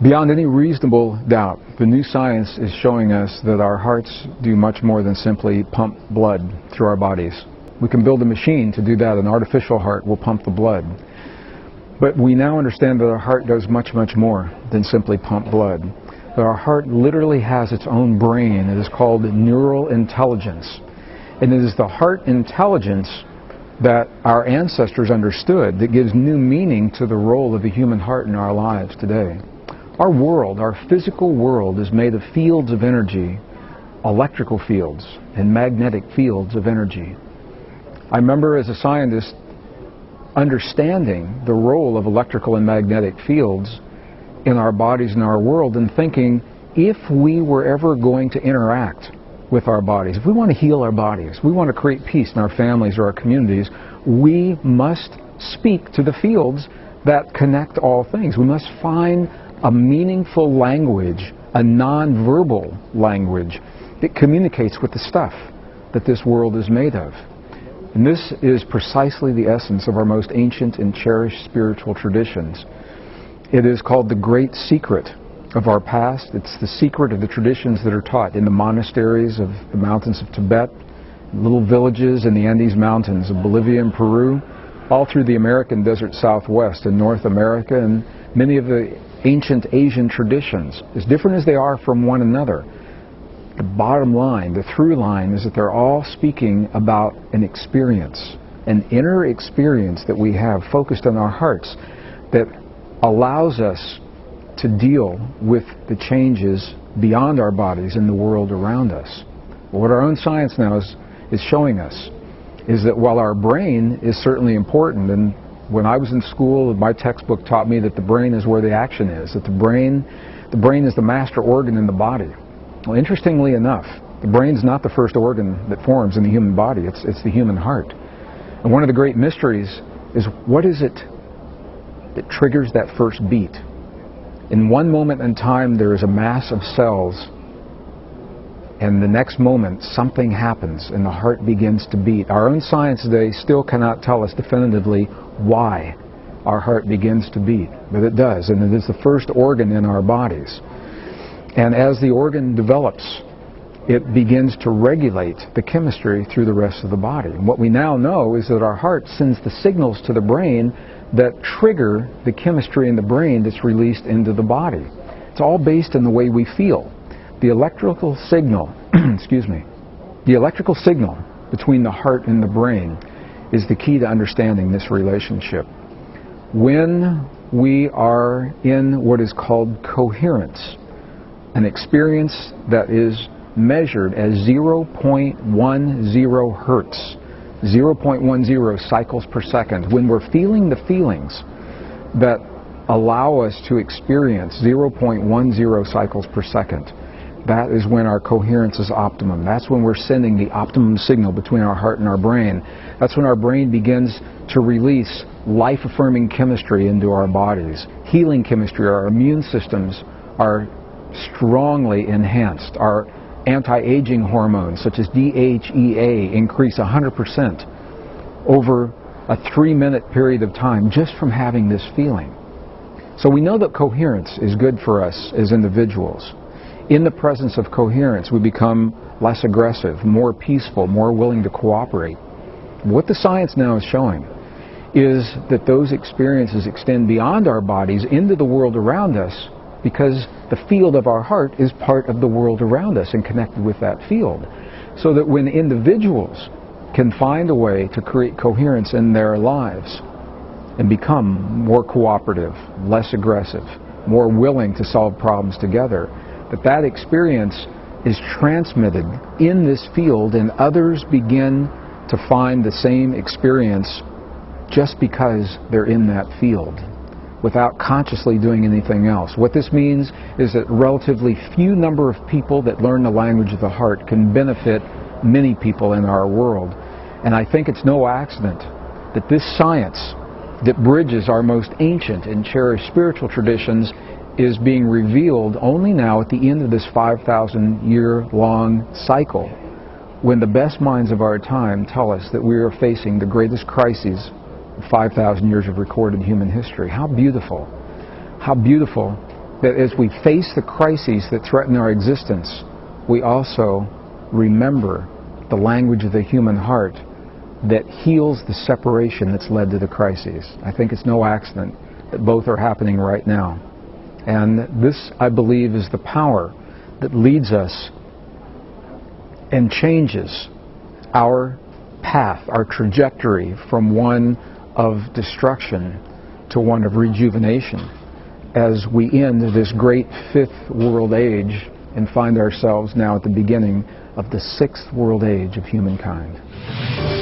Beyond any reasonable doubt, the new science is showing us that our hearts do much more than simply pump blood through our bodies. We can build a machine to do that. An artificial heart will pump the blood. But we now understand that our heart does much, much more than simply pump blood. That our heart literally has its own brain. It is called neural intelligence. And it is the heart intelligence that our ancestors understood that gives new meaning to the role of the human heart in our lives today. Our world, our physical world, is made of fields of energy, electrical fields and magnetic fields of energy. I remember as a scientist understanding the role of electrical and magnetic fields in our bodies and our world and thinking, if we were ever going to interact with our bodies, if we want to heal our bodies, we want to create peace in our families or our communities, we must speak to the fields that connect all things. We must find a meaningful language, a non-verbal language that communicates with the stuff that this world is made of. And this is precisely the essence of our most ancient and cherished spiritual traditions. It is called the great secret of our past. It's the secret of the traditions that are taught in the monasteries of the mountains of Tibet, little villages in the Andes Mountains of Bolivia and Peru, all through the American desert Southwest and North America, and many of the ancient Asian traditions, as different as they are from one another. The bottom line, the through line, is that they're all speaking about an experience, an inner experience that we have focused on our hearts that allows us to deal with the changes beyond our bodies in the world around us. What our own science now is showing us is that while our brain is certainly important, and when I was in school, my textbook taught me that the brain is where the action is, that the brain is the master organ in the body. Well, interestingly enough, the brain's not the first organ that forms in the human body. It's the human heart. And one of the great mysteries is, what is it that triggers that first beat? In one moment in time, there is a mass of cells, and the next moment, something happens, and the heart begins to beat. Our own science today still cannot tell us definitively why our heart begins to beat, but it does, and it is the first organ in our bodies. And as the organ develops, it begins to regulate the chemistry through the rest of the body. And what we now know is that our heart sends the signals to the brain that trigger the chemistry in the brain that's released into the body. It's all based on the way we feel. The electrical signal, the electrical signal between the heart and the brain is the key to understanding this relationship. When we are in what is called coherence, an experience that is measured as 0.10 hertz, 0.10 cycles per second, when we're feeling the feelings that allow us to experience 0.10 cycles per second, that is when our coherence is optimum. That's when we're sending the optimum signal between our heart and our brain. That's when our brain begins to release life-affirming chemistry into our bodies. Healing chemistry, our immune systems are strongly enhanced. Our anti-aging hormones, such as DHEA, increase 100% over a 3-minute period of time just from having this feeling. So we know that coherence is good for us as individuals. In the presence of coherence, we become less aggressive, more peaceful, more willing to cooperate. What the science now is showing is that those experiences extend beyond our bodies into the world around us, because the field of our heart is part of the world around us and connected with that field. So that when individuals can find a way to create coherence in their lives and become more cooperative, less aggressive, more willing to solve problems together, that experience is transmitted in this field, and others begin to find the same experience just because they're in that field, without consciously doing anything else. What this means is that a relatively few number of people that learn the language of the heart can benefit many people in our world. And I think it's no accident that this science that bridges our most ancient and cherished spiritual traditions is being revealed only now at the end of this 5,000-year-long cycle, when the best minds of our time tell us that we are facing the greatest crises of 5,000 years of recorded human history. How beautiful that as we face the crises that threaten our existence, we also remember the language of the human heart that heals the separation that's led to the crises. I think it's no accident that both are happening right now. And this, I believe, is the power that leads us and changes our path, our trajectory from one of destruction to one of rejuvenation as we end this great fifth world age and find ourselves now at the beginning of the sixth world age of humankind.